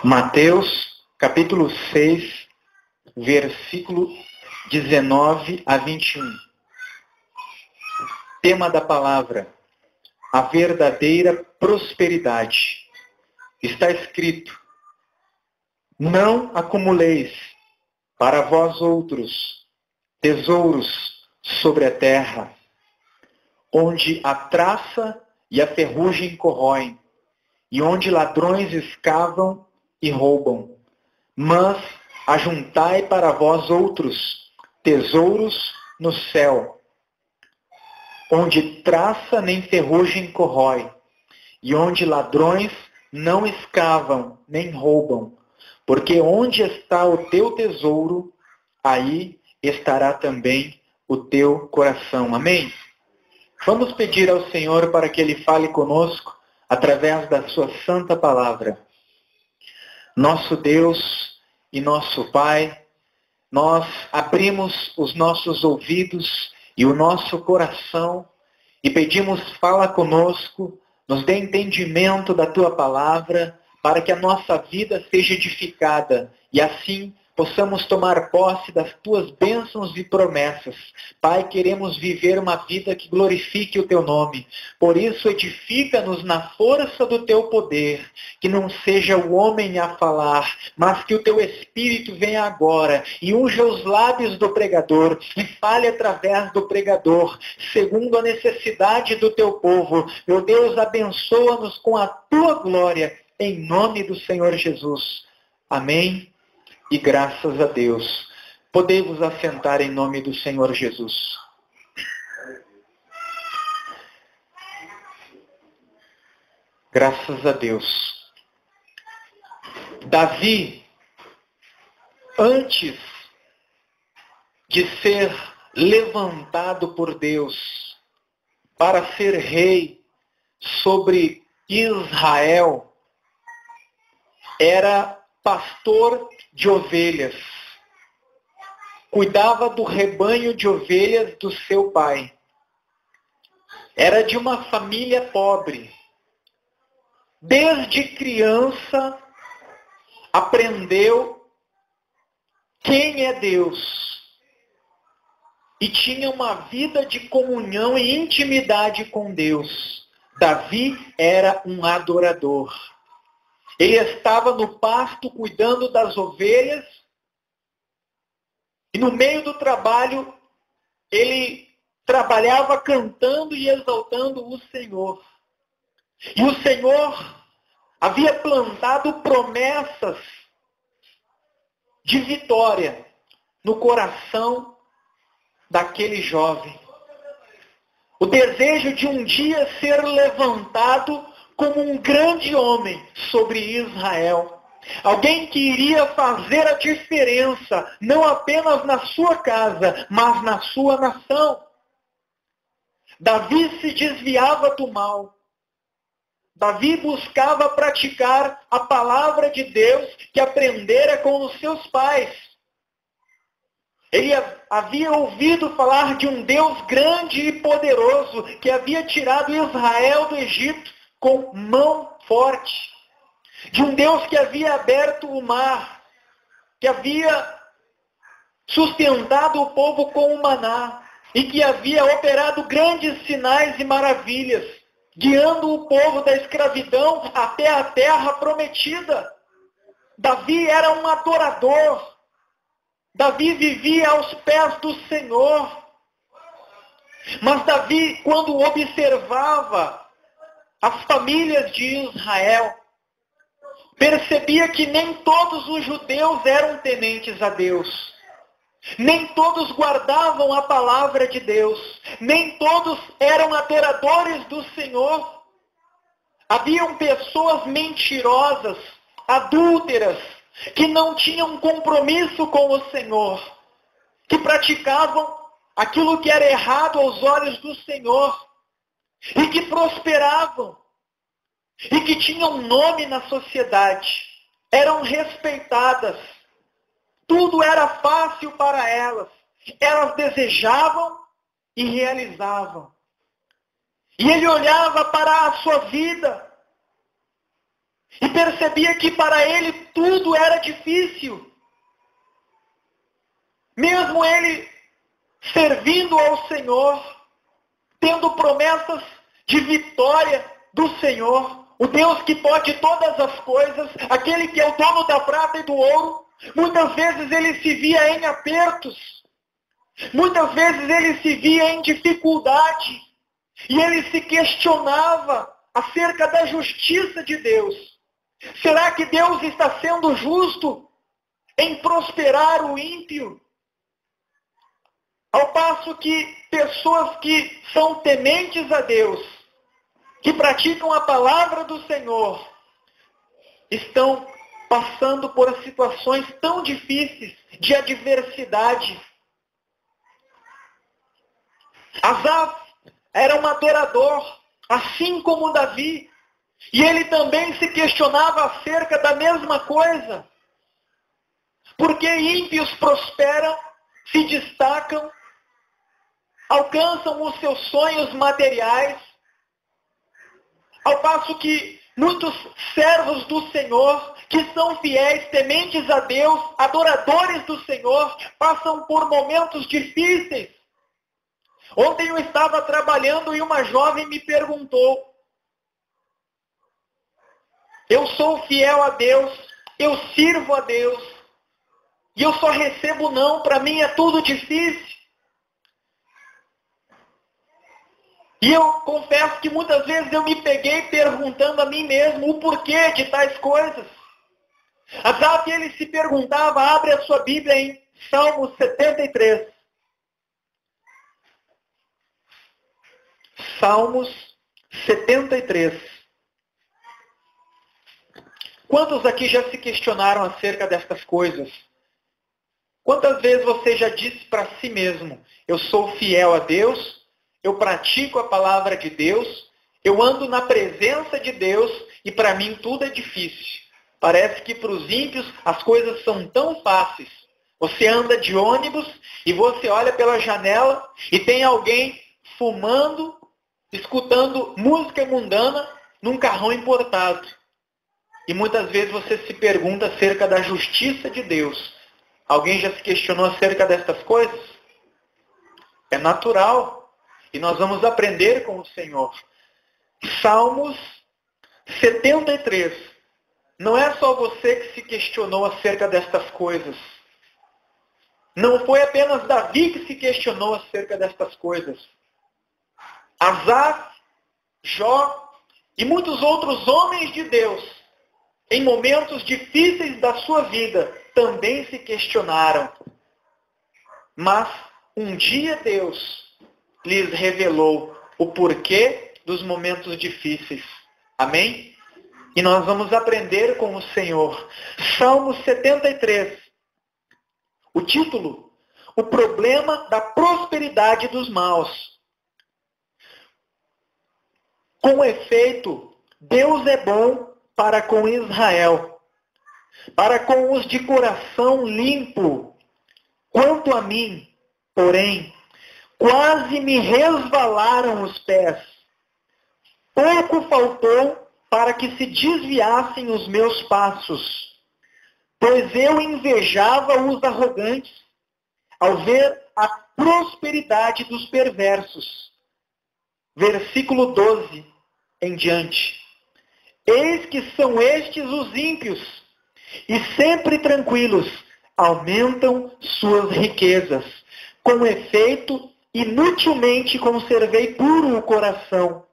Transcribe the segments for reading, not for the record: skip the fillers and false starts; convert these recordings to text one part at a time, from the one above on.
Mateus, capítulo 6, versículo 19 a 21. Tema da palavra: a verdadeira prosperidade. Está escrito: não acumuleis para vós outros tesouros sobre a terra, onde a traça e a ferrugem corroem, e onde ladrões escavam e roubam. Mas ajuntai para vós outros tesouros no céu, onde traça nem ferrugem corrói, e onde ladrões não escavam nem roubam. Porque onde está o teu tesouro, aí estará também o teu coração. Amém? Vamos pedir ao Senhor para que Ele fale conosco através da sua santa palavra. Nosso Deus e nosso Pai, nós abrimos os nossos ouvidos e o nosso coração e pedimos: fala conosco, nos dê entendimento da tua palavra, para que a nossa vida seja edificada e assim possamos tomar posse das tuas bênçãos e promessas. Pai, queremos viver uma vida que glorifique o teu nome. Por isso, edifica-nos na força do teu poder, que não seja o homem a falar, mas que o teu Espírito venha agora e unja os lábios do pregador e fale através do pregador, segundo a necessidade do teu povo. Meu Deus, abençoa-nos com a tua glória, em nome do Senhor Jesus. Amém. E graças a Deus. Podemos assentar em nome do Senhor Jesus. Graças a Deus. Davi, antes de ser levantado por Deus para ser rei sobre Israel, era pastor de ovelhas. Cuidava do rebanho de ovelhas do seu pai. Era de uma família pobre. Desde criança, aprendeu quem é Deus. E tinha uma vida de comunhão e intimidade com Deus. Davi era um adorador. Ele estava no pasto cuidando das ovelhas e no meio do trabalho ele trabalhava cantando e exaltando o Senhor. E o Senhor havia plantado promessas de vitória no coração daquele jovem. O desejo de um dia ser levantado como um grande homem sobre Israel. Alguém que iria fazer a diferença, não apenas na sua casa, mas na sua nação. Davi se desviava do mal. Davi buscava praticar a palavra de Deus que aprendera com os seus pais. Ele havia ouvido falar de um Deus grande e poderoso que havia tirado Israel do Egito com mão forte. De um Deus que havia aberto o mar, que havia sustentado o povo com o maná e que havia operado grandes sinais e maravilhas, guiando o povo da escravidão até a terra prometida. Davi era um adorador. Davi vivia aos pés do Senhor. Mas Davi, quando observava as famílias de Israel, percebia que nem todos os judeus eram tementes a Deus. Nem todos guardavam a palavra de Deus. Nem todos eram adoradores do Senhor. Haviam pessoas mentirosas, adúlteras, que não tinham compromisso com o Senhor, que praticavam aquilo que era errado aos olhos do Senhor, e que prosperavam, e que tinham nome na sociedade, eram respeitadas, tudo era fácil para elas, elas desejavam e realizavam. E ele olhava para a sua vida, E percebia que para ele tudo era difícil. Mesmo ele servindo ao Senhor, tendo promessas de vitória do Senhor, o Deus que pode todas as coisas, aquele que é o dono da prata e do ouro, muitas vezes ele se via em apertos, muitas vezes ele se via em dificuldade, e ele se questionava acerca da justiça de Deus. Será que Deus está sendo justo em prosperar o ímpio? Ao passo que pessoas que são tementes a Deus, que praticam a palavra do Senhor, estão passando por situações tão difíceis de adversidade. Asaf era um adorador, assim como Davi, e ele também se questionava acerca da mesma coisa. Porque ímpios prosperam, se destacam, alcançam os seus sonhos materiais, ao passo que muitos servos do Senhor, que são fiéis, tementes a Deus, adoradores do Senhor, passam por momentos difíceis. Ontem eu estava trabalhando e uma jovem me perguntou: eu sou fiel a Deus, eu sirvo a Deus, e eu só recebo não, para mim é tudo difícil. E eu confesso que muitas vezes eu me peguei perguntando a mim mesmo o porquê de tais coisas. Asaf, ele se perguntava, abre a sua Bíblia em Salmos 73. Salmos 73. Quantos aqui já se questionaram acerca destas coisas? Quantas vezes você já disse para si mesmo, eu sou fiel a Deus, eu pratico a palavra de Deus, eu ando na presença de Deus e para mim tudo é difícil. Parece que para os ímpios as coisas são tão fáceis. Você anda de ônibus e você olha pela janela e tem alguém fumando, escutando música mundana num carrão importado. E muitas vezes você se pergunta acerca da justiça de Deus. Alguém já se questionou acerca destas coisas? É natural. E nós vamos aprender com o Senhor. Salmos 73. Não é só você que se questionou acerca destas coisas. Não foi apenas Davi que se questionou acerca destas coisas. Asaf, Jó e muitos outros homens de Deus, em momentos difíceis da sua vida, também se questionaram. Mas um dia Deus lhes revelou o porquê dos momentos difíceis. Amém? E nós vamos aprender com o Senhor. Salmo 73. O título: o problema da prosperidade dos maus. Com efeito, Deus é bom para com Israel, para com os de coração limpo. Quanto a mim, porém, quase me resvalaram os pés. Pouco faltou para que se desviassem os meus passos, pois eu invejava os arrogantes ao ver a prosperidade dos perversos. Versículo 12 em diante. Eis que são estes os ímpios, e sempre tranquilos, aumentam suas riquezas. Com efeito, inutilmente conservei puro o coração,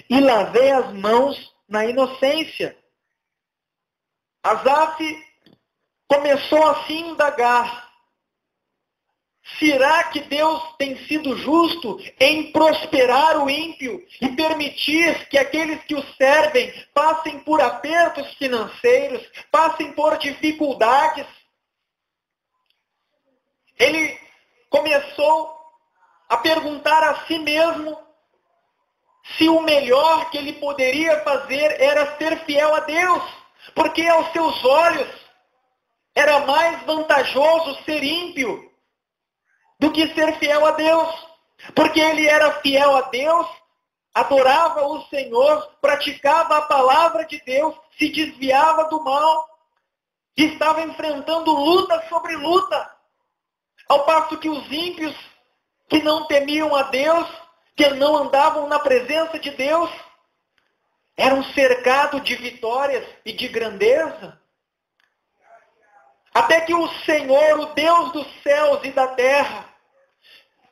e lavei as mãos na inocência. Asaf começou assim a indagar: será que Deus tem sido justo em prosperar o ímpio e permitir que aqueles que o servem passem por apertos financeiros, passem por dificuldades? Ele começou a perguntar a si mesmo se o melhor que ele poderia fazer era ser fiel a Deus, porque aos seus olhos era mais vantajoso ser ímpio do que ser fiel a Deus, porque ele era fiel a Deus, adorava o Senhor, praticava a palavra de Deus, se desviava do mal, e estava enfrentando luta sobre luta. Ao passo que os ímpios, que não temiam a Deus, que não andavam na presença de Deus, eram cercados de vitórias e de grandeza. Até que o Senhor, o Deus dos céus e da terra,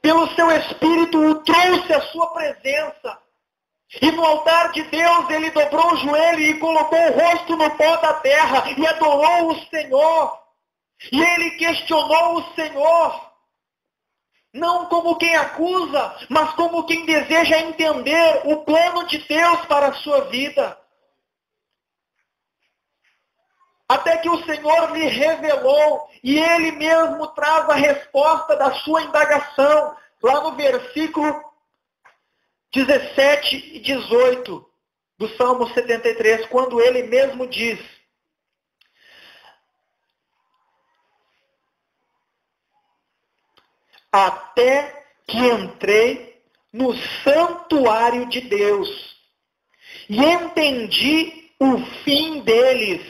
pelo seu Espírito, o trouxe à sua presença. E no altar de Deus ele dobrou o joelho e colocou o rosto no pó da terra e adorou o Senhor. E ele questionou o Senhor, não como quem acusa, mas como quem deseja entender o plano de Deus para a sua vida. Até que o Senhor lhe revelou, e ele mesmo traz a resposta da sua indagação, lá no versículo 17 e 18 do Salmo 73, quando ele mesmo diz: até que entrei no santuário de Deus e entendi o fim deles.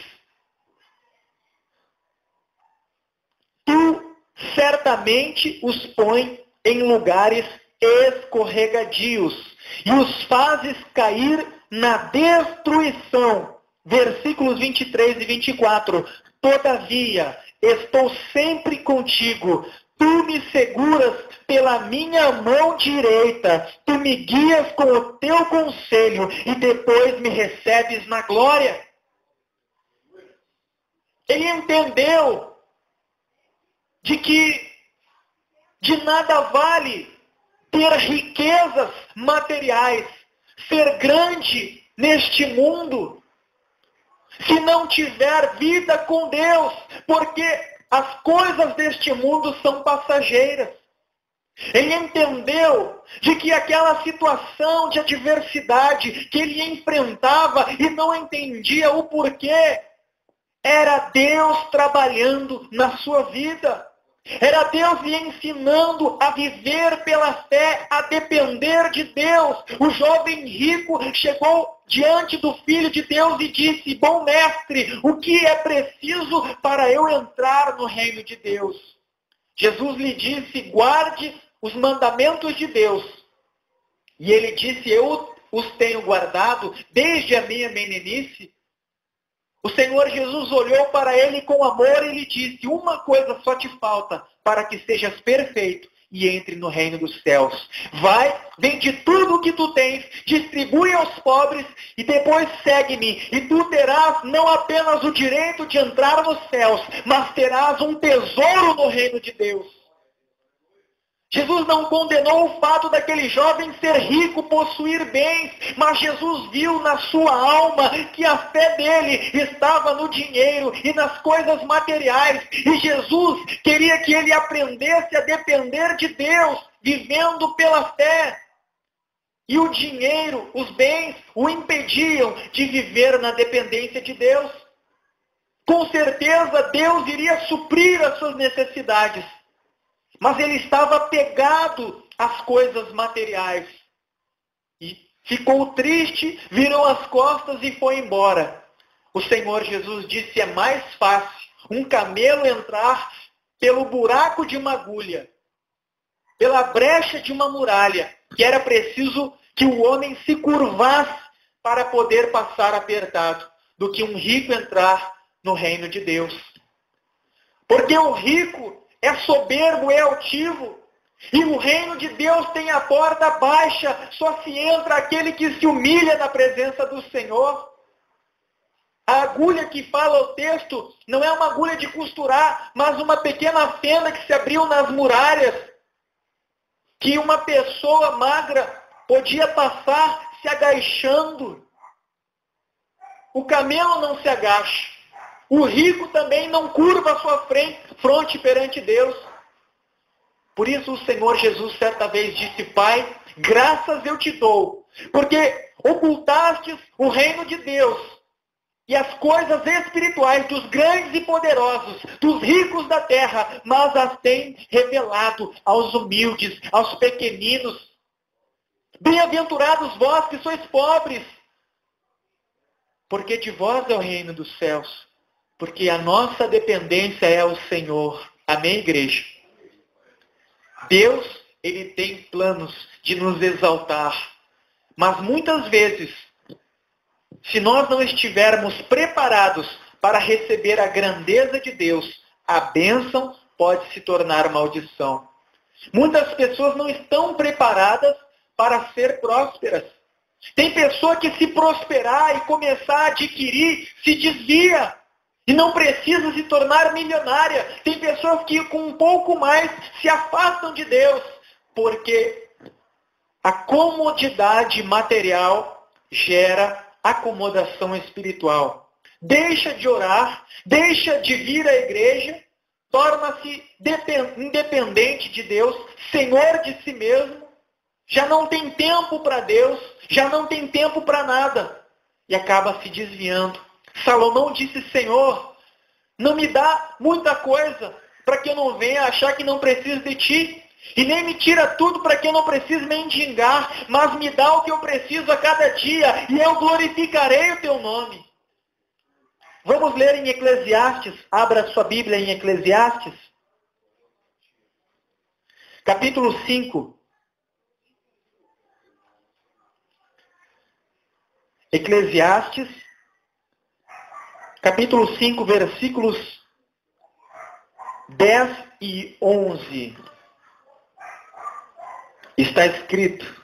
Tu certamente os põe em lugares escorregadios e os fazes cair na destruição. Versículos 23 e 24. Todavia, estou sempre contigo. Tu me seguras pela minha mão direita. Tu me guias com o teu conselho e depois me recebes na glória. Ele entendeu de que de nada vale ter riquezas materiais, ser grande neste mundo, se não tiver vida com Deus, porque as coisas deste mundo são passageiras. Ele entendeu de que aquela situação de adversidade que ele enfrentava e não entendia o porquê, era Deus trabalhando na sua vida. Era Deus lhe ensinando a viver pela fé, a depender de Deus. O jovem rico chegou diante do Filho de Deus e disse: bom mestre, o que é preciso para eu entrar no reino de Deus? Jesus lhe disse: guarde os mandamentos de Deus. E ele disse: eu os tenho guardado desde a minha meninice. O Senhor Jesus olhou para ele com amor e lhe disse: uma coisa só te falta para que sejas perfeito e entre no reino dos céus. Vai, vende tudo o que tu tens, distribui aos pobres e depois segue-me. E tu terás não apenas o direito de entrar nos céus, mas terás um tesouro no reino de Deus. Jesus não condenou o fato daquele jovem ser rico, possuir bens, mas Jesus viu na sua alma que a fé dele estava no dinheiro e nas coisas materiais. E Jesus queria que ele aprendesse a depender de Deus, vivendo pela fé. E o dinheiro, os bens, o impediam de viver na dependência de Deus. Com certeza Deus iria suprir as suas necessidades. Mas ele estava apegado às coisas materiais. E ficou triste, virou as costas e foi embora. O Senhor Jesus disse: é mais fácil um camelo entrar pelo buraco de uma agulha, pela brecha de uma muralha, que era preciso que o homem se curvasse para poder passar apertado, do que um rico entrar no reino de Deus. Porque o rico é soberbo, é altivo. E o reino de Deus tem a porta baixa. Só se entra aquele que se humilha na presença do Senhor. A agulha que fala o texto não é uma agulha de costurar, mas uma pequena fenda que se abriu nas muralhas, que uma pessoa magra podia passar se agachando. O camelo não se agacha. O rico também não curva a sua fronte perante Deus. Por isso o Senhor Jesus certa vez disse: Pai, graças eu te dou, porque ocultastes o reino de Deus e as coisas espirituais dos grandes e poderosos, dos ricos da terra, mas as tem revelado aos humildes, aos pequeninos. Bem-aventurados vós que sois pobres, porque de vós é o reino dos céus. Porque a nossa dependência é o Senhor. Amém, igreja? Deus, Ele tem planos de nos exaltar. Mas muitas vezes, se nós não estivermos preparados para receber a grandeza de Deus, a bênção pode se tornar maldição. Muitas pessoas não estão preparadas para ser prósperas. Tem pessoa que se prosperar e começar a adquirir, se desvia. E não precisa se tornar milionária. Tem pessoas que com um pouco mais se afastam de Deus. Porque a comodidade material gera acomodação espiritual. Deixa de orar, deixa de vir à igreja, torna-se independente de Deus, senhor de si mesmo, já não tem tempo para Deus, já não tem tempo para nada, e acaba se desviando. Salomão disse: Senhor, não me dá muita coisa para que eu não venha achar que não preciso de Ti, e nem me tira tudo para que eu não precise mendigar, mas me dá o que eu preciso a cada dia, e eu glorificarei o Teu nome. Vamos ler em Eclesiastes, abra sua Bíblia em Eclesiastes, capítulo 5. Eclesiastes, capítulo 5, versículos 10 e 11. Está escrito: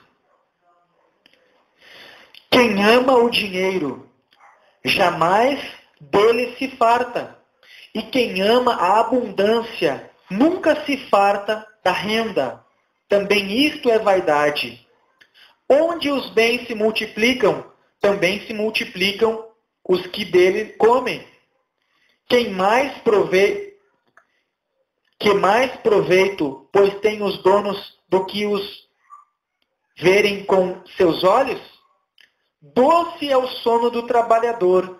quem ama o dinheiro, jamais dele se farta. E quem ama a abundância, nunca se farta da renda. Também isto é vaidade. Onde os bens se multiplicam, também se multiplicam os que dele comem. Que mais proveito, pois tem os donos do que os verem com seus olhos? Doce é o sono do trabalhador,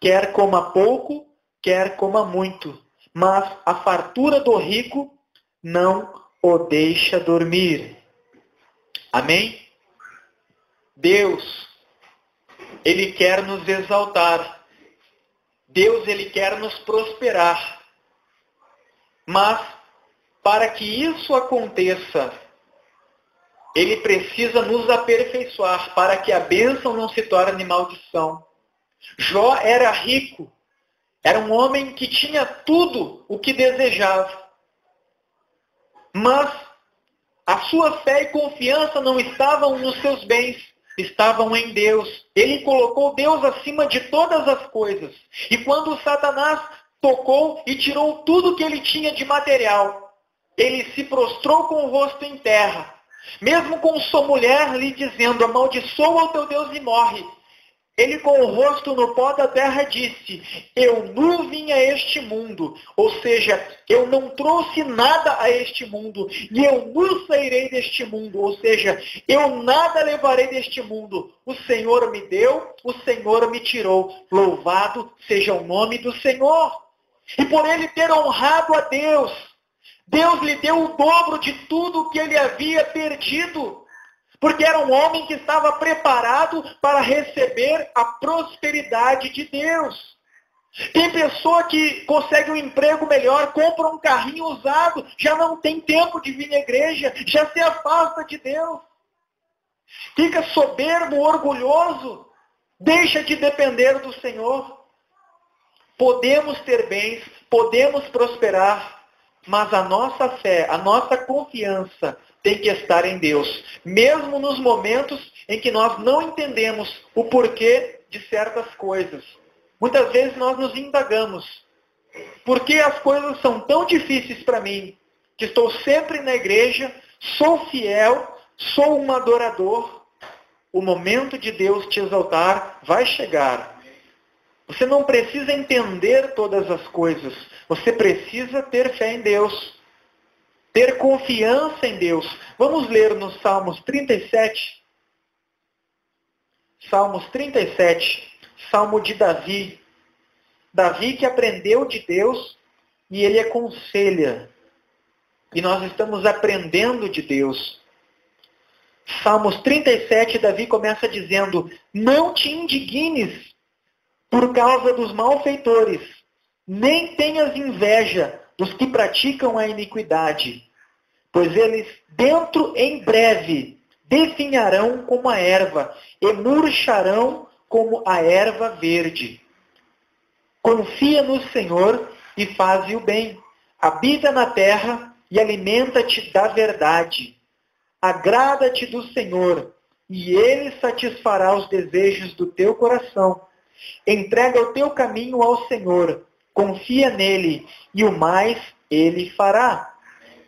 quer coma pouco, quer coma muito, mas a fartura do rico não o deixa dormir. Amém? Deus, Ele quer nos exaltar. Deus, Ele quer nos prosperar. Mas, para que isso aconteça, Ele precisa nos aperfeiçoar, para que a bênção não se torne maldição. Jó era rico. Era um homem que tinha tudo o que desejava. Mas a sua fé e confiança não estavam nos seus bens, estavam em Deus. Ele colocou Deus acima de todas as coisas. E quando Satanás tocou e tirou tudo que ele tinha de material, ele se prostrou com o rosto em terra. Mesmo com sua mulher lhe dizendo: amaldiçoa o teu Deus e morre. Ele, com o rosto no pó da terra, disse: eu nu vim a este mundo, ou seja, eu não trouxe nada a este mundo, e eu nu sairei deste mundo, ou seja, eu nada levarei deste mundo. O Senhor me deu, o Senhor me tirou. Louvado seja o nome do Senhor. E por ele ter honrado a Deus, Deus lhe deu o dobro de tudo que ele havia perdido. Porque era um homem que estava preparado para receber a prosperidade de Deus. Tem pessoa que consegue um emprego melhor, compra um carrinho usado, já não tem tempo de vir à igreja, já se afasta de Deus. Fica soberbo, orgulhoso, deixa de depender do Senhor. Podemos ter bens, podemos prosperar, mas a nossa fé, a nossa confiança tem que estar em Deus, mesmo nos momentos em que nós não entendemos o porquê de certas coisas. Muitas vezes nós nos indagamos: por que as coisas são tão difíceis para mim, que estou sempre na igreja, sou fiel, sou um adorador? O momento de Deus te exaltar vai chegar. Você não precisa entender todas as coisas, você precisa ter fé em Deus. Ter confiança em Deus. Vamos ler no Salmos 37. Salmos 37. Salmo de Davi. Davi que aprendeu de Deus e ele aconselha. E nós estamos aprendendo de Deus. Salmos 37, Davi começa dizendo: não te indignes por causa dos malfeitores, nem tenhas inveja dos que praticam a iniquidade, pois eles dentro em breve definharão como a erva e murcharão como a erva verde. Confia no Senhor e faze o bem. Habita na terra e alimenta-te da verdade. Agrada-te do Senhor, e Ele satisfará os desejos do teu coração. Entrega o teu caminho ao Senhor, confia nele, e o mais Ele fará.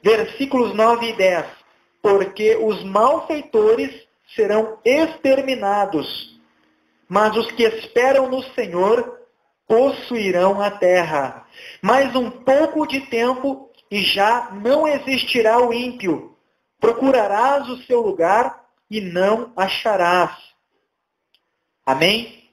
Versículos 9 e 10. Porque os malfeitores serão exterminados, mas os que esperam no Senhor possuirão a terra. Mais um pouco de tempo e já não existirá o ímpio. Procurarás o seu lugar e não acharás. Amém?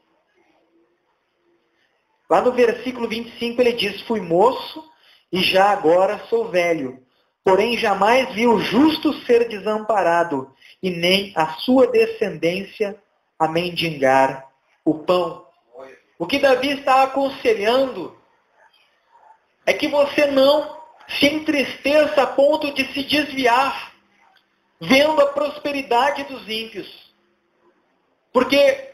Lá no versículo 25 ele diz: fui moço e já agora sou velho. Porém jamais vi o justo ser desamparado, e nem a sua descendência a mendigar o pão. O que Davi está aconselhando é que você não se entristeça a ponto de se desviar, vendo a prosperidade dos ímpios. Porque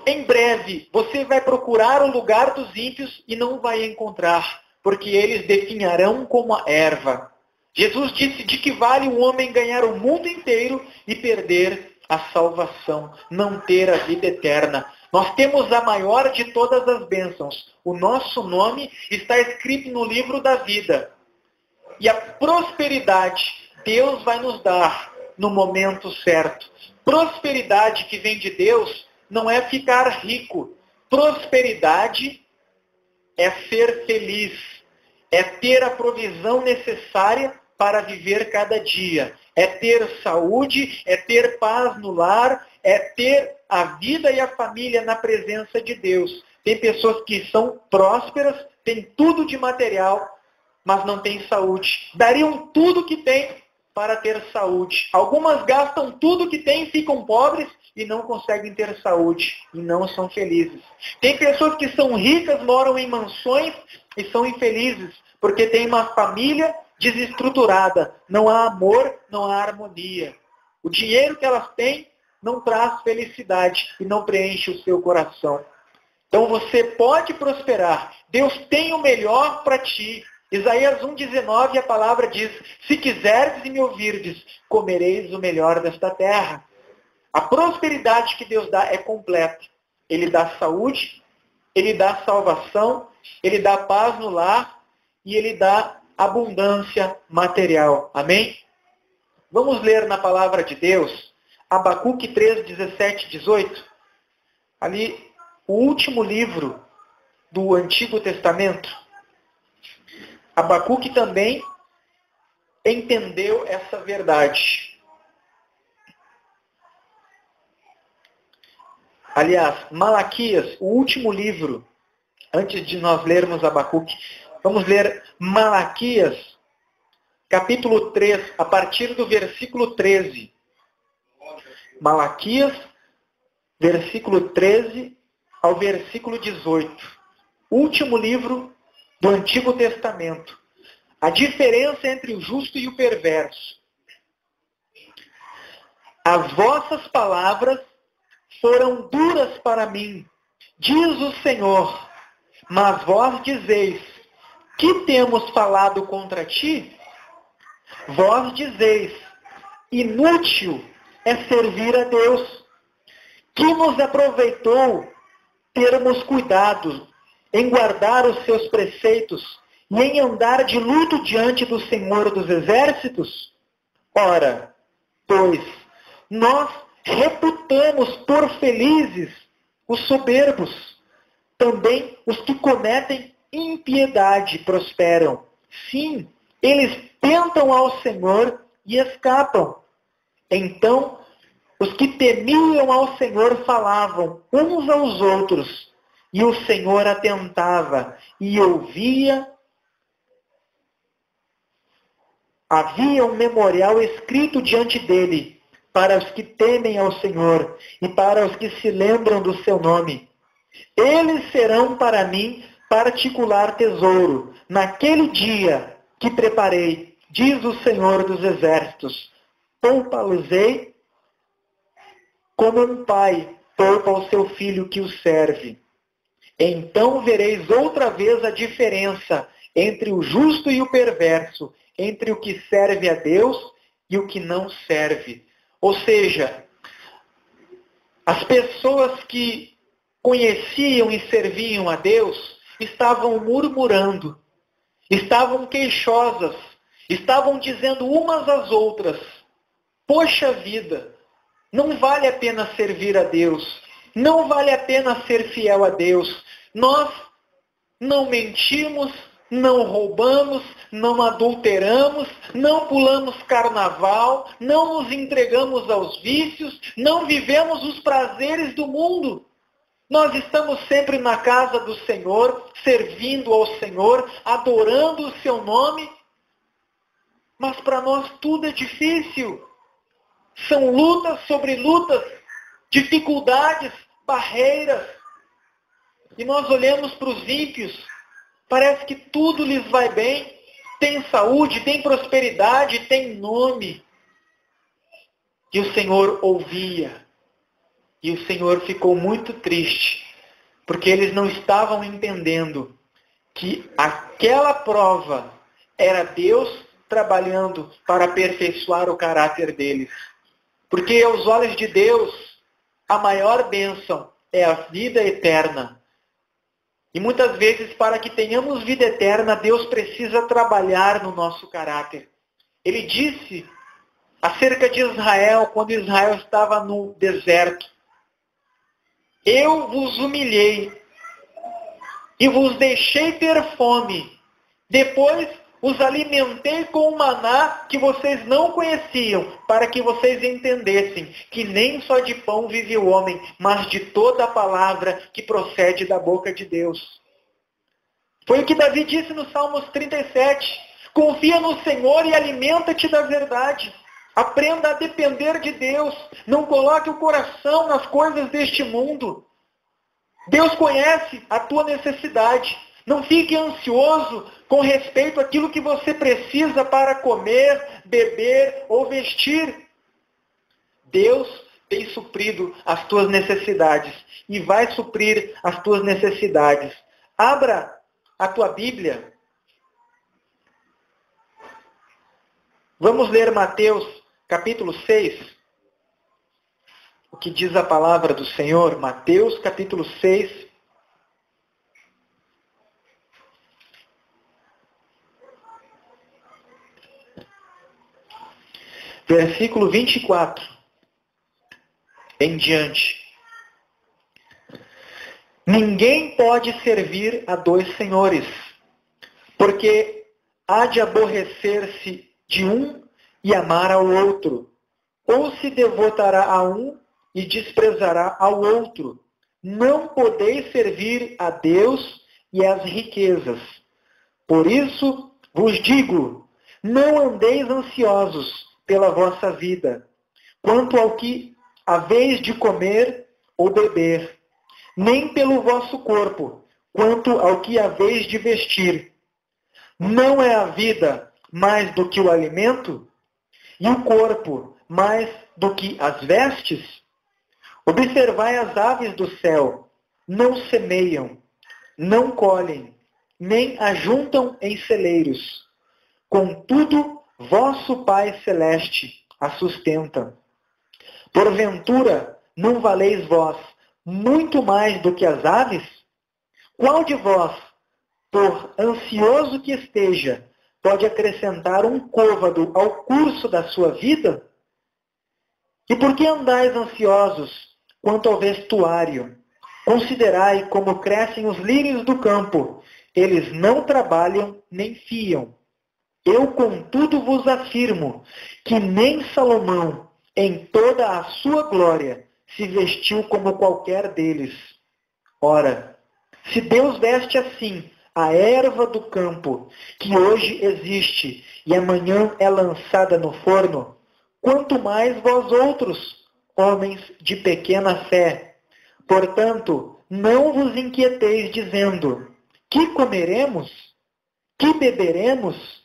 em breve, você vai procurar o lugar dos ímpios e não vai encontrar, porque eles definharão como a erva. Jesus disse: de que vale um homem ganhar o mundo inteiro e perder a salvação, não ter a vida eterna. Nós temos a maior de todas as bênçãos. O nosso nome está escrito no livro da vida. E a prosperidade Deus vai nos dar no momento certo. Prosperidade que vem de Deus não é ficar rico. Prosperidade é ser feliz. É ter a provisão necessária para viver cada dia. É ter saúde, é ter paz no lar, é ter a vida e a família na presença de Deus. Tem pessoas que são prósperas, têm tudo de material, mas não têm saúde. Dariam tudo que têm para ter saúde. Algumas gastam tudo que têm, ficam pobres e não conseguem ter saúde. E não são felizes. Tem pessoas que são ricas, moram em mansões e são infelizes, porque têm uma família desestruturada. Não há amor, não há harmonia. O dinheiro que elas têm não traz felicidade e não preenche o seu coração. Então você pode prosperar. Deus tem o melhor para ti. Isaías 1,19, a palavra diz: se quiserdes e me ouvirdes, comereis o melhor desta terra. A prosperidade que Deus dá é completa. Ele dá saúde, Ele dá salvação, Ele dá paz no lar e Ele dá abundância material. Amém? Vamos ler na palavra de Deus, Abacuque 3, 17, 18. Ali, o último livro do Antigo Testamento. Abacuque também entendeu essa verdade. Aliás, Malaquias, o último livro, antes de nós lermos Abacuque, vamos ler Malaquias, capítulo 3, a partir do versículo 13. Malaquias, versículo 13 ao versículo 18. Último livro do Antigo Testamento. A diferença entre o justo e o perverso. As vossas palavras foram duras para mim, diz o Senhor, mas vós dizeis: que temos falado contra ti? Vós dizeis: inútil é servir a Deus. Que nos aproveitou termos cuidado em guardar os seus preceitos e em andar de luto diante do Senhor dos Exércitos? Ora, pois, nós reputamos por felizes os soberbos. Também os que cometem impiedade prosperam. Sim, eles tentam ao Senhor e escapam. Então, os que temiam ao Senhor falavam uns aos outros, e o Senhor atentava e ouvia. Havia um memorial escrito diante dele para os que temem ao Senhor e para os que se lembram do seu nome. Eles serão para mim particular tesouro, naquele dia que preparei, diz o Senhor dos Exércitos. Poupa-los-ei como um pai poupa o seu filho que o serve. Então vereis outra vez a diferença entre o justo e o perverso, entre o que serve a Deus e o que não serve. Ou seja, as pessoas que conheciam e serviam a Deus estavam murmurando, estavam queixosas, estavam dizendo umas às outras: poxa vida, não vale a pena servir a Deus, não vale a pena ser fiel a Deus. Nós não mentimos, não roubamos, não adulteramos, não pulamos carnaval, não nos entregamos aos vícios, não vivemos os prazeres do mundo. Nós estamos sempre na casa do Senhor, servindo ao Senhor, adorando o seu nome. Mas para nós tudo é difícil. São lutas sobre lutas, dificuldades, barreiras. E nós olhamos para os ímpios, parece que tudo lhes vai bem, tem saúde, tem prosperidade, tem nome. E o Senhor ouvia. E o Senhor ficou muito triste, porque eles não estavam entendendo que aquela prova era Deus trabalhando para aperfeiçoar o caráter deles. Porque aos olhos de Deus, a maior bênção é a vida eterna. E muitas vezes, para que tenhamos vida eterna, Deus precisa trabalhar no nosso caráter. Ele disse acerca de Israel, quando Israel estava no deserto: eu vos humilhei e vos deixei ter fome. Depois os alimentei com o maná que vocês não conheciam, para que vocês entendessem que nem só de pão vive o homem, mas de toda a palavra que procede da boca de Deus. Foi o que Davi disse no Salmos 37. Confia no Senhor e alimenta-te da verdade. Aprenda a depender de Deus. Não coloque o coração nas coisas deste mundo. Deus conhece a tua necessidade. Não fique ansioso com respeito àquilo que você precisa para comer, beber ou vestir. Deus tem suprido as tuas necessidades e vai suprir as tuas necessidades. Abra a tua Bíblia. Vamos ler Mateus capítulo 6. O que diz a palavra do Senhor? Mateus capítulo 6. Versículo 24 em diante. Ninguém pode servir a dois senhores, porque há de aborrecer-se de um e amar ao outro, ou se devotará a um e desprezará ao outro. Não podeis servir a Deus e às riquezas. Por isso vos digo, não andeis ansiosos pela vossa vida, quanto ao que haveis de comer ou beber, nem pelo vosso corpo, quanto ao que haveis de vestir. Não é a vida mais do que o alimento, e o corpo mais do que as vestes? Observai as aves do céu, não semeiam, não colhem, nem ajuntam em celeiros. Contudo, vosso Pai Celeste a sustenta. Porventura, não valeis vós muito mais do que as aves? Qual de vós, por ansioso que esteja, pode acrescentar um côvado ao curso da sua vida? E por que andais ansiosos quanto ao vestuário? Considerai como crescem os lírios do campo. Eles não trabalham nem fiam. Eu, contudo, vos afirmo que nem Salomão, em toda a sua glória, se vestiu como qualquer deles. Ora, se Deus veste assim a erva do campo, que hoje existe e amanhã é lançada no forno, quanto mais vós outros, homens de pequena fé. Portanto, não vos inquieteis dizendo, que comeremos? Que beberemos?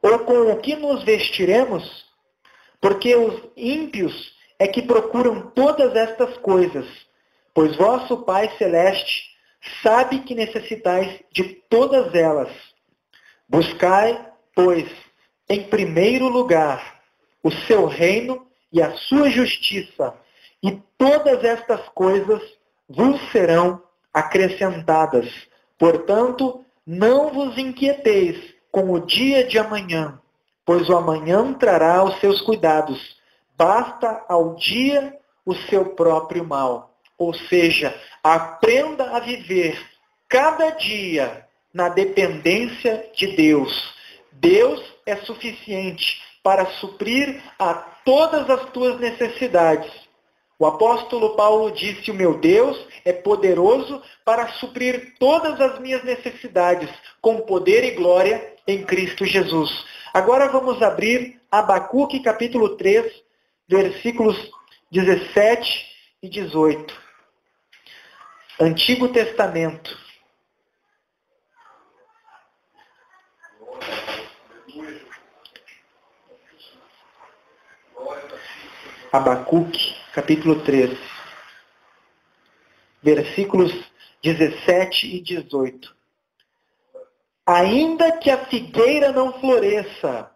Ou com o que nos vestiremos? Porque os ímpios é que procuram todas estas coisas, pois vosso Pai Celeste sabe que necessitais de todas elas. Buscai, pois, em primeiro lugar, o seu reino e a sua justiça, e todas estas coisas vos serão acrescentadas. Portanto, não vos inquieteis com o dia de amanhã, pois o amanhã trará os seus cuidados. Basta ao dia o seu próprio mal. Ou seja, aprenda a viver cada dia na dependência de Deus. Deus é suficiente para suprir a todas as tuas necessidades. O apóstolo Paulo disse, o meu Deus é poderoso para suprir todas as minhas necessidades, com poder e glória em Cristo Jesus. Agora vamos abrir Abacuque capítulo 3, versículos 17 e 18. Antigo Testamento. Abacuque, capítulo 3, versículos 17 e 18. Ainda que a figueira não floresça,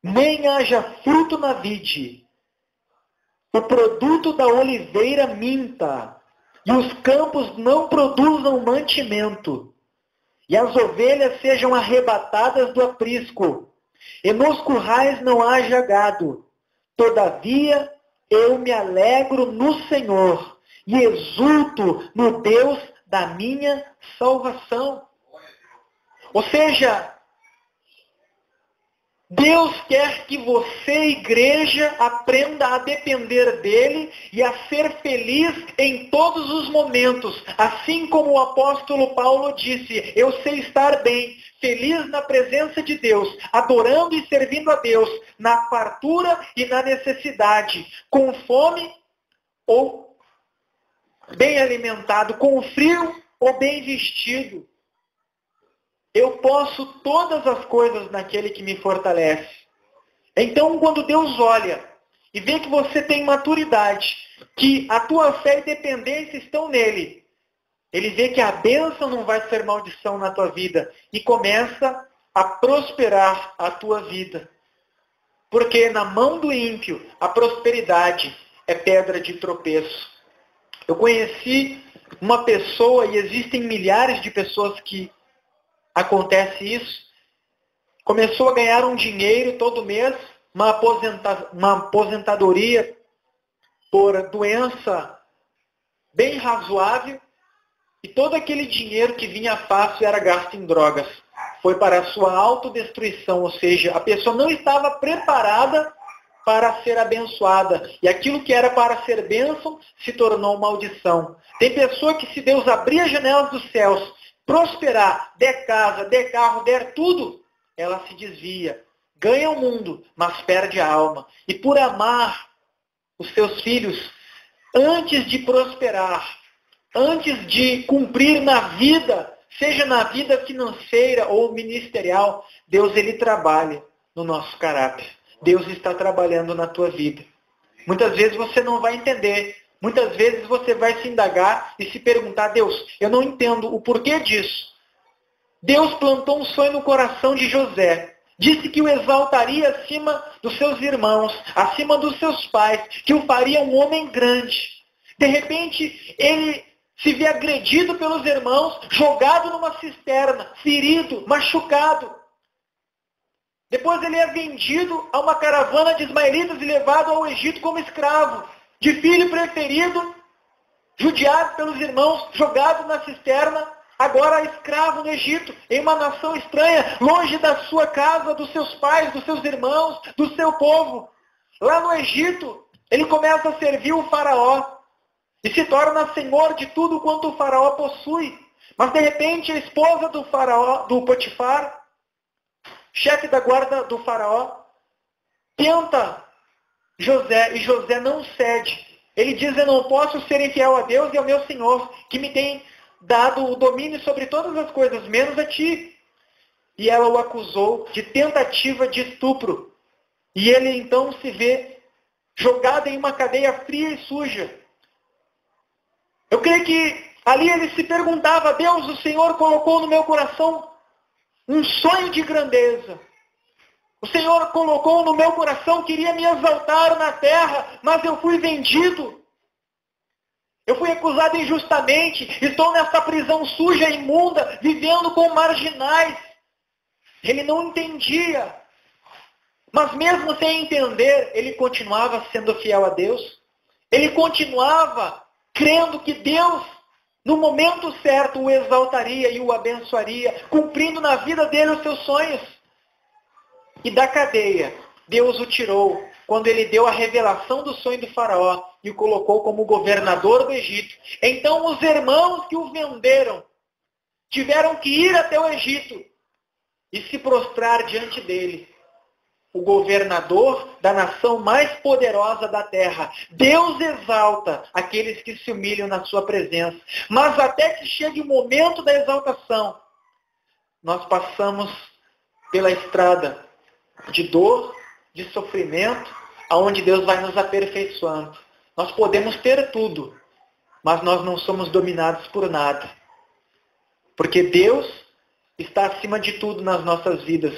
nem haja fruto na vide, o produto da oliveira minta, e os campos não produzam mantimento, e as ovelhas sejam arrebatadas do aprisco, e nos currais não haja gado, todavia eu me alegro no Senhor e exulto no Deus da minha salvação. Ou seja, Deus quer que você, igreja, aprenda a depender dele e a ser feliz em todos os momentos. Assim como o apóstolo Paulo disse, eu sei estar bem, feliz na presença de Deus, adorando e servindo a Deus, na fartura e na necessidade, com fome ou bem alimentado, com frio ou bem vestido. Eu posso todas as coisas naquele que me fortalece. Então, quando Deus olha e vê que você tem maturidade, que a tua fé e dependência estão nele, ele vê que a bênção não vai ser maldição na tua vida e começa a prosperar a tua vida. Porque na mão do ímpio, a prosperidade é pedra de tropeço. Eu conheci uma pessoa, e existem milhares de pessoas que acontece isso, começou a ganhar um dinheiro todo mês, uma aposentadoria por doença bem razoável, e todo aquele dinheiro que vinha fácil era gasto em drogas. Foi para a sua autodestruição, ou seja, a pessoa não estava preparada para ser abençoada. E aquilo que era para ser bênção se tornou maldição. Tem pessoa que, se Deus abrir as janelas dos céus, prosperar, der casa, der carro, der tudo, ela se desvia. Ganha o mundo, mas perde a alma. E por amar os seus filhos, antes de prosperar, antes de cumprir na vida, seja na vida financeira ou ministerial, Deus ele trabalha no nosso caráter. Deus está trabalhando na tua vida. Muitas vezes você não vai entender. Muitas vezes você vai se indagar e se perguntar, Deus, eu não entendo o porquê disso. Deus plantou um sonho no coração de José. Disse que o exaltaria acima dos seus irmãos, acima dos seus pais, que o faria um homem grande. De repente, ele se vê agredido pelos irmãos, jogado numa cisterna, ferido, machucado. Depois ele é vendido a uma caravana de ismaelitas e levado ao Egito como escravo. De filho preferido, judiado pelos irmãos, jogado na cisterna, agora escravo no Egito, em uma nação estranha, longe da sua casa, dos seus pais, dos seus irmãos, do seu povo. Lá no Egito, ele começa a servir o faraó e se torna senhor de tudo quanto o faraó possui. Mas de repente a esposa do faraó, do Potifar, chefe da guarda do faraó, tenta José, e José não cede. Ele diz, eu não posso ser infiel a Deus e ao meu Senhor, que me tem dado o domínio sobre todas as coisas, menos a ti. E ela o acusou de tentativa de estupro. E ele então se vê jogado em uma cadeia fria e suja. Eu creio que ali ele se perguntava, Deus, o Senhor colocou no meu coração um sonho de grandeza. O Senhor colocou no meu coração, queria me exaltar na terra, mas eu fui vendido. Eu fui acusado injustamente, estou nessa prisão suja e imunda, vivendo com marginais. Ele não entendia. Mas mesmo sem entender, ele continuava sendo fiel a Deus. Ele continuava crendo que Deus, no momento certo, o exaltaria e o abençoaria, cumprindo na vida dele os seus sonhos. E da cadeia, Deus o tirou quando ele deu a revelação do sonho do faraó e o colocou como governador do Egito. Então os irmãos que o venderam tiveram que ir até o Egito e se prostrar diante dele. O governador da nação mais poderosa da terra. Deus exalta aqueles que se humilham na sua presença. Mas até que chegue o momento da exaltação, nós passamos pela estrada de dor, de sofrimento, aonde Deus vai nos aperfeiçoando. Nós podemos ter tudo, mas nós não somos dominados por nada. Porque Deus está acima de tudo nas nossas vidas.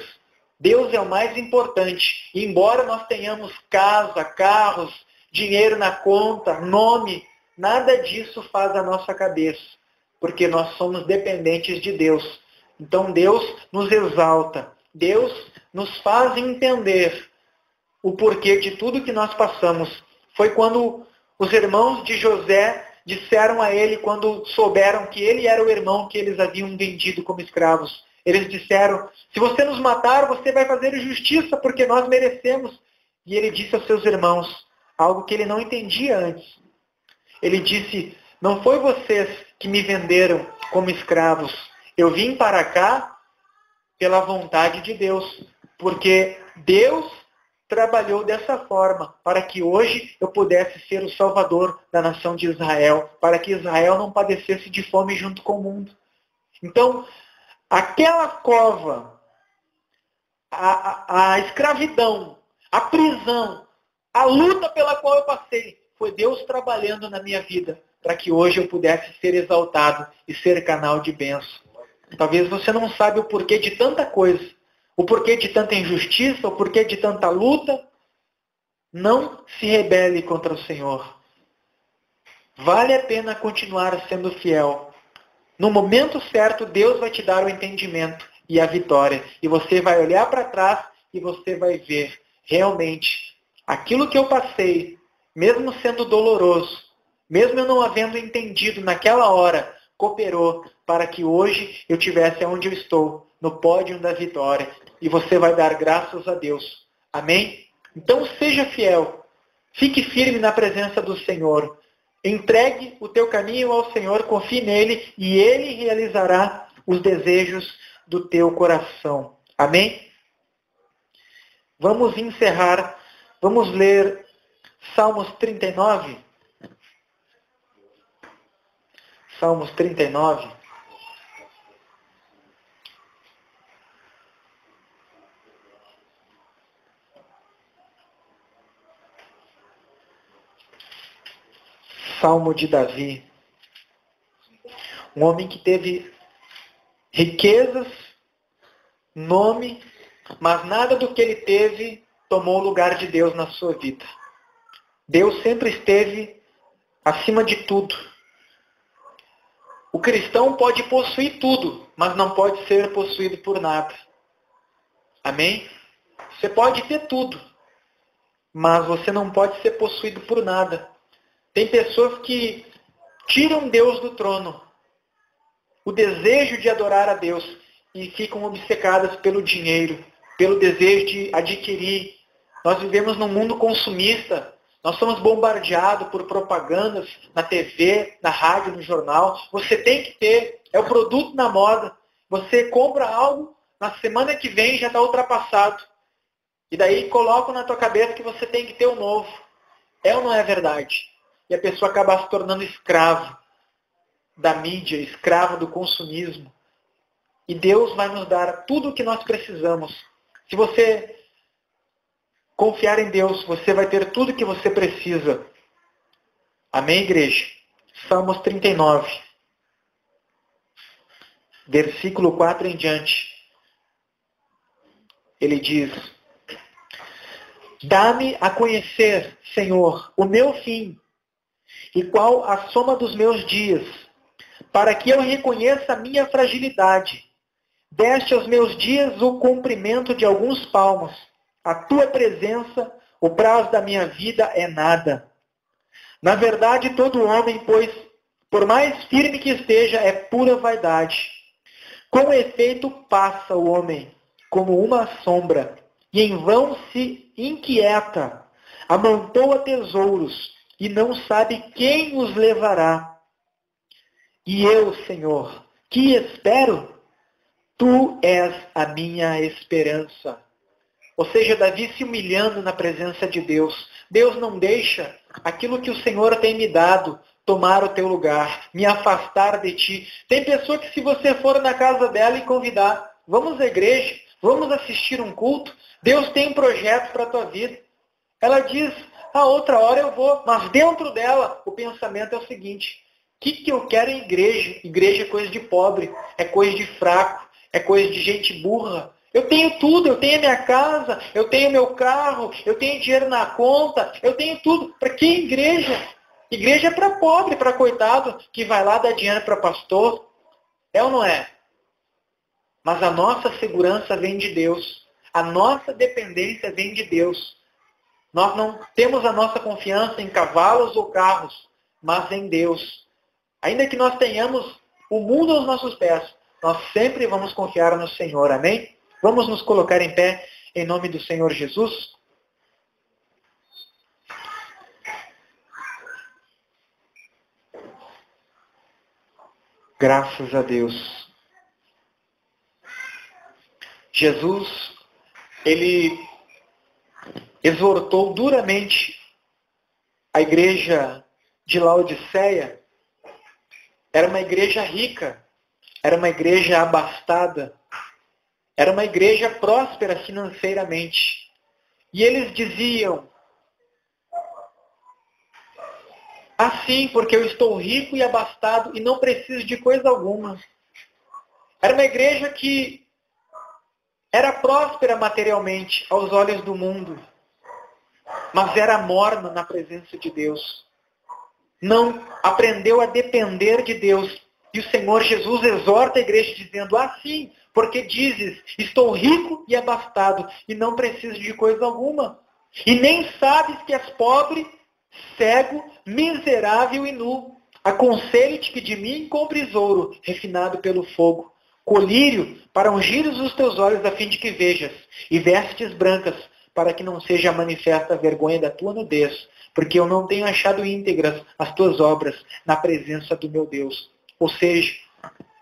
Deus é o mais importante. E embora nós tenhamos casa, carros, dinheiro na conta, nome, nada disso faz a nossa cabeça. Porque nós somos dependentes de Deus. Então Deus nos exalta. Deus nos faz entender o porquê de tudo que nós passamos. Foi quando os irmãos de José disseram a ele, quando souberam que ele era o irmão que eles haviam vendido como escravos. Eles disseram, se você nos matar, você vai fazer justiça, porque nós merecemos. E ele disse aos seus irmãos, algo que ele não entendia antes. Ele disse, não foi vocês que me venderam como escravos. Eu vim para cá pela vontade de Deus. Porque Deus trabalhou dessa forma, para que hoje eu pudesse ser o salvador da nação de Israel, para que Israel não padecesse de fome junto com o mundo. Então, aquela cova, a escravidão, a prisão, a luta pela qual eu passei, foi Deus trabalhando na minha vida, para que hoje eu pudesse ser exaltado e ser canal de bênção. Talvez você não sabe o porquê de tanta coisa, o porquê de tanta injustiça, o porquê de tanta luta. Não se rebele contra o Senhor. Vale a pena continuar sendo fiel. No momento certo, Deus vai te dar o entendimento e a vitória. E você vai olhar para trás e você vai ver, realmente, aquilo que eu passei, mesmo sendo doloroso, mesmo eu não havendo entendido naquela hora, cooperou para que hoje eu estivesse onde eu estou, no pódio da vitória. E você vai dar graças a Deus. Amém? Então seja fiel. Fique firme na presença do Senhor. Entregue o teu caminho ao Senhor, confie nele e ele realizará os desejos do teu coração. Amém? Vamos encerrar. Vamos ler Salmos 39. Salmos 39. Salmo de Davi. Um homem que teve riquezas, nome, mas nada do que ele teve tomou o lugar de Deus na sua vida. Deus sempre esteve acima de tudo. O cristão pode possuir tudo, mas não pode ser possuído por nada. Amém? Você pode ter tudo, mas você não pode ser possuído por nada. Tem pessoas que tiram Deus do trono, o desejo de adorar a Deus, e ficam obcecadas pelo dinheiro, pelo desejo de adquirir. Nós vivemos num mundo consumista. Nós somos bombardeados por propagandas na TV, na rádio, no jornal. Você tem que ter, é o produto na moda. Você compra algo, na semana que vem já está ultrapassado. E daí colocam na tua cabeça que você tem que ter o novo. É ou não é verdade? E a pessoa acaba se tornando escravo da mídia, escravo do consumismo. E Deus vai nos dar tudo o que nós precisamos. Se você confiar em Deus, você vai ter tudo o que você precisa. Amém, igreja? Salmos 39, versículo 4 em diante. Ele diz: dá-me a conhecer, Senhor, o meu fim, e qual a soma dos meus dias, para que eu reconheça a minha fragilidade. Deste aos meus dias o comprimento de alguns palmos. A tua presença, o prazo da minha vida é nada. Na verdade, todo homem, pois, por mais firme que esteja, é pura vaidade. Com efeito passa o homem, como uma sombra, e em vão se inquieta. Amontoa tesouros, e não sabe quem os levará. E eu, Senhor, que espero? Tu és a minha esperança. Ou seja, Davi se humilhando na presença de Deus. Deus não deixa aquilo que o Senhor tem me dado tomar o teu lugar, me afastar de ti. Tem pessoa que se você for na casa dela e convidar, vamos à igreja, vamos assistir um culto, Deus tem um projeto para a tua vida. Ela diz, a outra hora eu vou, mas dentro dela o pensamento é o seguinte: o que eu quero em igreja? Igreja é coisa de pobre, é coisa de fraco, é coisa de gente burra. Eu tenho tudo, eu tenho a minha casa, eu tenho meu carro, eu tenho dinheiro na conta, eu tenho tudo. Para que igreja? Igreja é para pobre, para coitado, que vai lá dar dinheiro para pastor. É ou não é? Mas a nossa segurança vem de Deus. A nossa dependência vem de Deus. Nós não temos a nossa confiança em cavalos ou carros, mas em Deus. Ainda que nós tenhamos o mundo aos nossos pés, nós sempre vamos confiar no Senhor. Amém? Vamos nos colocar em pé em nome do Senhor Jesus. Graças a Deus. Jesus, ele exortou duramente a igreja de Laodiceia. Era uma igreja rica, era uma igreja abastada, era uma igreja próspera financeiramente. E eles diziam, assim, porque eu estou rico e abastado e não preciso de coisa alguma. Era uma igreja que era próspera materialmente aos olhos do mundo, mas era morna na presença de Deus. Não aprendeu a depender de Deus. E o Senhor Jesus exorta a igreja dizendo, assim, porque dizes, estou rico e abastado e não preciso de coisa alguma. E nem sabes que és pobre, cego, miserável e nu. Aconselho-te que de mim compres ouro, refinado pelo fogo, colírio para ungires os teus olhos a fim de que vejas, e vestes brancas, para que não seja manifesta a vergonha da tua nudez, porque eu não tenho achado íntegras as tuas obras na presença do meu Deus. Ou seja,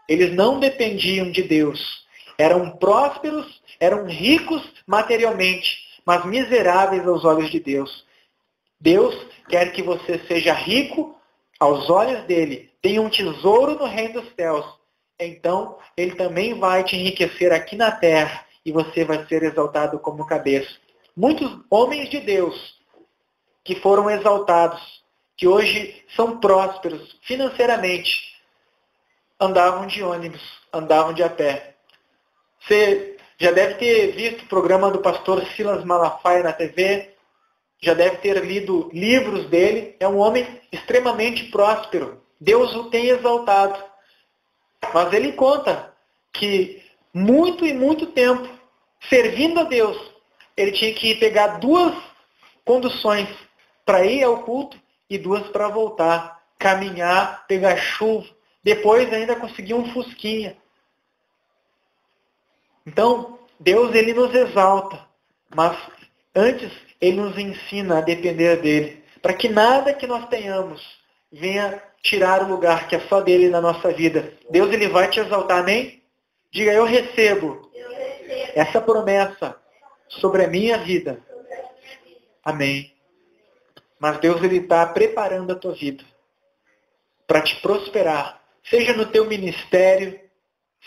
eles não dependiam de Deus. Eram prósperos, eram ricos materialmente, mas miseráveis aos olhos de Deus. Deus quer que você seja rico aos olhos dele, tenha um tesouro no reino dos céus. Então, ele também vai te enriquecer aqui na terra e você vai ser exaltado como cabeça. Muitos homens de Deus que foram exaltados, que hoje são prósperos financeiramente, andavam de ônibus, andavam de a pé. Você já deve ter visto o programa do pastor Silas Malafaia na TV, já deve ter lido livros dele. É um homem extremamente próspero. Deus o tem exaltado. Mas ele conta que muito e muito tempo, servindo a Deus, ele tinha que pegar 2 conduções para ir ao culto e 2 para voltar. Caminhar, pegar chuva. Depois ainda conseguir um fusquinha. Então, Deus ele nos exalta. Mas antes, ele nos ensina a depender dele. Para que nada que nós tenhamos venha tirar o lugar que é só dele na nossa vida. Deus ele vai te exaltar, amém? Diga, eu recebo essa promessa sobre a minha vida. Amém. Mas Deus, Ele está preparando a tua vida para te prosperar. Seja no teu ministério,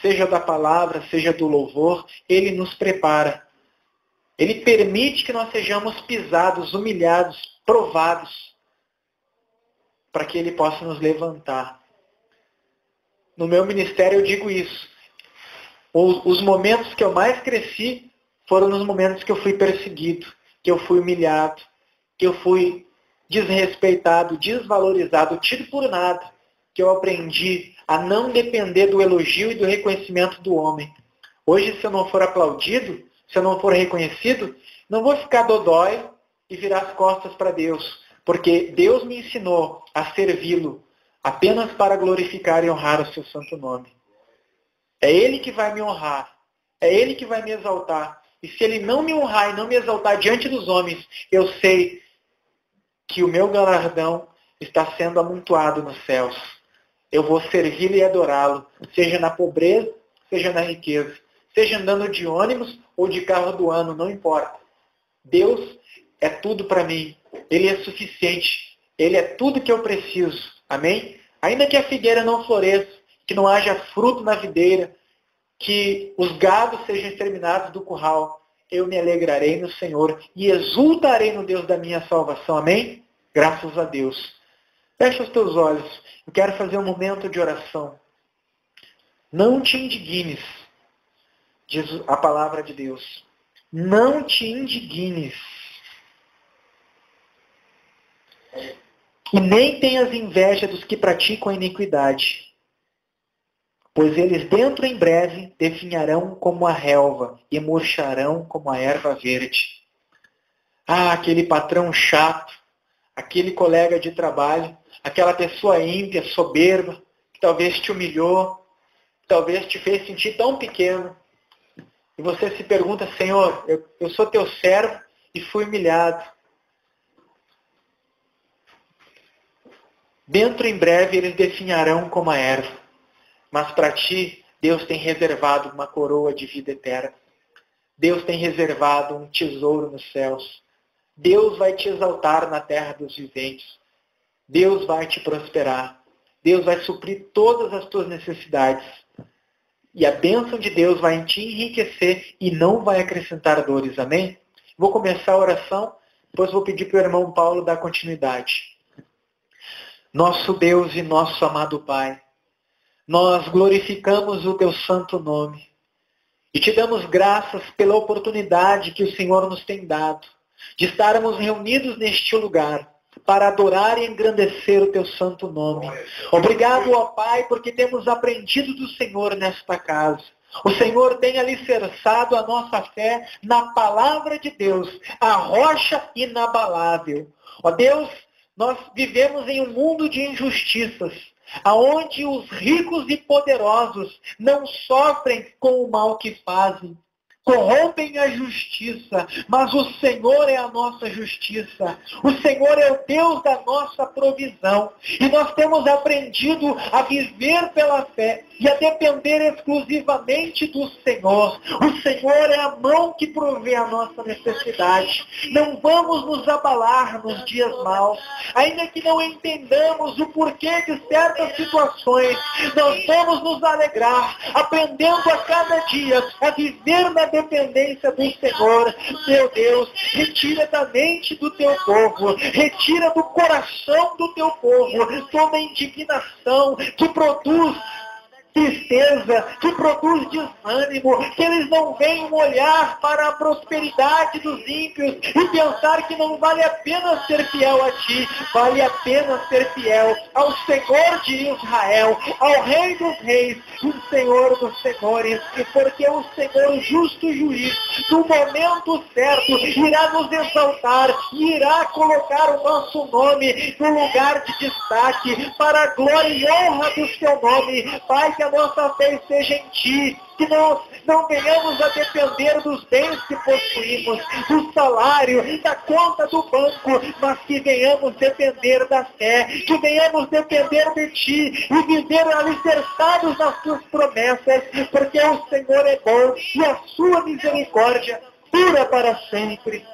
seja da palavra, seja do louvor, Ele nos prepara. Ele permite que nós sejamos pisados, humilhados, provados, para que Ele possa nos levantar. No meu ministério eu digo isso. Os momentos que eu mais cresci foram nos momentos que eu fui perseguido, que eu fui humilhado, que eu fui desrespeitado, desvalorizado, tido por nada, que eu aprendi a não depender do elogio e do reconhecimento do homem. Hoje, se eu não for aplaudido, se eu não for reconhecido, não vou ficar dodói e virar as costas para Deus, porque Deus me ensinou a servi-lo apenas para glorificar e honrar o seu santo nome. É Ele que vai me honrar, é Ele que vai me exaltar. E se Ele não me honrar e não me exaltar diante dos homens, eu sei que o meu galardão está sendo amontoado nos céus. Eu vou servi-lo e adorá-lo, seja na pobreza, seja na riqueza, seja andando de ônibus ou de carro do ano, não importa. Deus é tudo para mim. Ele é suficiente. Ele é tudo que eu preciso. Amém? Ainda que a figueira não floresça, que não haja fruto na videira, que os gados sejam exterminados do curral, eu me alegrarei no Senhor e exultarei no Deus da minha salvação. Amém? Graças a Deus. Fecha os teus olhos. Eu quero fazer um momento de oração. Não te indignes, diz a palavra de Deus. Não te indignes. E nem tenhas inveja dos que praticam a iniquidade, pois eles dentro em breve definharão como a relva e murcharão como a erva verde. Ah, aquele patrão chato, aquele colega de trabalho, aquela pessoa ímpia, soberba, que talvez te humilhou, talvez te fez sentir tão pequeno. E você se pergunta, Senhor, eu sou teu servo e fui humilhado. Dentro em breve eles definharão como a erva. Mas para ti, Deus tem reservado uma coroa de vida eterna. Deus tem reservado um tesouro nos céus. Deus vai te exaltar na terra dos viventes. Deus vai te prosperar. Deus vai suprir todas as tuas necessidades. E a bênção de Deus vai te enriquecer e não vai acrescentar dores. Amém? Vou começar a oração, depois vou pedir para o irmão Paulo dar continuidade. Nosso Deus e nosso amado Pai, nós glorificamos o teu santo nome e te damos graças pela oportunidade que o Senhor nos tem dado de estarmos reunidos neste lugar para adorar e engrandecer o teu santo nome. Obrigado, ó Pai, porque temos aprendido do Senhor nesta casa. O Senhor tem alicerçado a nossa fé na palavra de Deus, a rocha inabalável. Ó Deus, nós vivemos em um mundo de injustiças, aonde os ricos e poderosos não sofrem com o mal que fazem, corrompem a justiça, mas o Senhor é a nossa justiça. O Senhor é o Deus da nossa provisão. E nós temos aprendido a viver pela fé e a depender exclusivamente do Senhor. O Senhor é a mão que provê a nossa necessidade. Não vamos nos abalar nos dias maus, ainda que não entendamos o porquê de certas situações. Nós vamos nos alegrar, aprendendo a cada dia a viver na dependência do Senhor. Meu Deus, retira da mente do teu povo, retira do coração do teu povo toda indignação que produz tristeza, que produz desânimo, que eles não venham olhar para a prosperidade dos ímpios e pensar que não vale a pena ser fiel a ti, vale a pena ser fiel ao Senhor de Israel, ao Rei dos Reis, o Senhor dos Senhores, porque o Senhor justo juiz, no momento certo, irá nos exaltar e irá colocar o nosso nome no lugar de destaque para a glória e honra do seu nome. Pai, que a nossa fé seja em ti, que nós não venhamos a depender dos bens que possuímos, do salário, da conta do banco, mas que venhamos depender da fé, que venhamos depender de ti e viver alicerçados nas tuas promessas, porque o Senhor é bom e a sua misericórdia dura para sempre.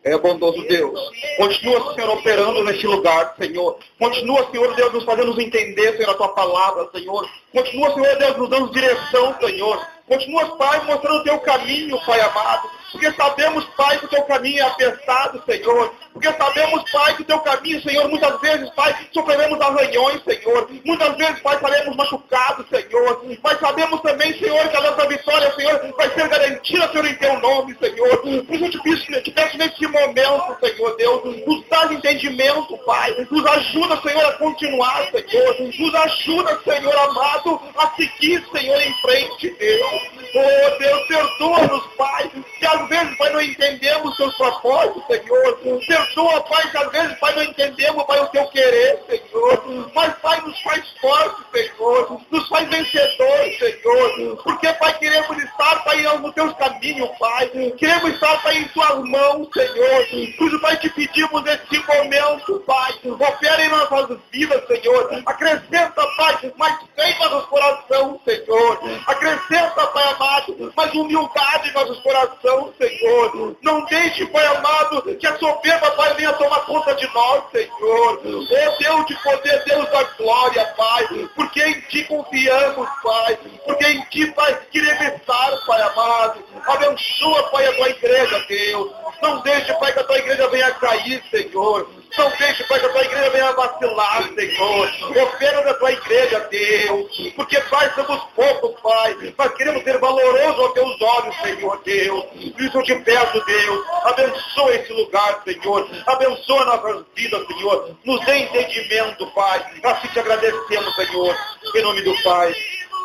É, bondoso Deus, continua, Senhor, operando neste lugar, Senhor. Continua, Senhor Deus, nos fazendo entender, Senhor, a Tua palavra, Senhor. Continua, Senhor Deus, nos dando direção, Senhor. Continua, Pai, mostrando o Teu caminho, Pai amado. Porque sabemos, Pai, que o Teu caminho é apertado, Senhor. Porque sabemos, Pai, que o Teu caminho, Senhor, muitas vezes, Pai, sofreremos arranhões, Senhor. Muitas vezes, Pai, seremos machucados, Senhor. Mas sabemos também, Senhor, que a nossa vitória, Senhor, vai ser garantida, Senhor, em Teu nome, Senhor. Por isso eu te peço nesse momento, Senhor Deus, nos dá entendimento, Pai. Nos ajuda, Senhor, a continuar, Senhor. Nos ajuda, Senhor amado, a seguir, Senhor, em frente, Deus. Oh, Deus, perdoa-nos, Pai, que às vezes, Pai, não entendemos os Teus propósitos, Senhor. Perdoa, Pai, que às vezes, Pai, não entendemos, Pai, o Teu querer, Senhor. Mas, Pai, nos faz fortes, Senhor. Nos faz vencedores, Senhor. Porque, Pai, queremos estar, Pai, nos Teus caminhos, Pai. Queremos estar, Pai, em Tuas mãos, Senhor. Por isso, Pai, te pedimos nesse momento, Pai. Opera em nossas vidas, Senhor. Acrescenta, Pai, mais fé em nossos corações, Senhor. Acrescenta, Pai amado, mais humildade em nossos corações, Senhor. Não deixe, Pai amado, que a soberba, Pai, venha tomar conta de nós, Senhor. Oh Deus de poder, Deus da glória, Pai. Porque em Ti confiamos, Pai. Porque em Ti, Pai, queremos estar, Pai amado. Abençoa, Pai, a Tua igreja, Deus. Não deixe, Pai, que a Tua igreja venha cair, Senhor. Não deixe, Pai, que a Tua igreja venha vacilar, Senhor. Opera na Tua igreja, Deus. Porque, Pai, somos poucos, Pai. Nós queremos ser valorosos aos Teus olhos, Senhor, Deus. Por isso eu te peço, Deus, abençoa esse lugar, Senhor. Abençoa nossas vidas, Senhor. Nos dê entendimento, Pai. Assim te agradecemos, Senhor. Em nome do Pai,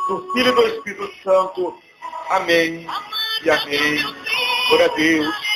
do Filho e do Espírito Santo. Amém e amém. Glória a Deus.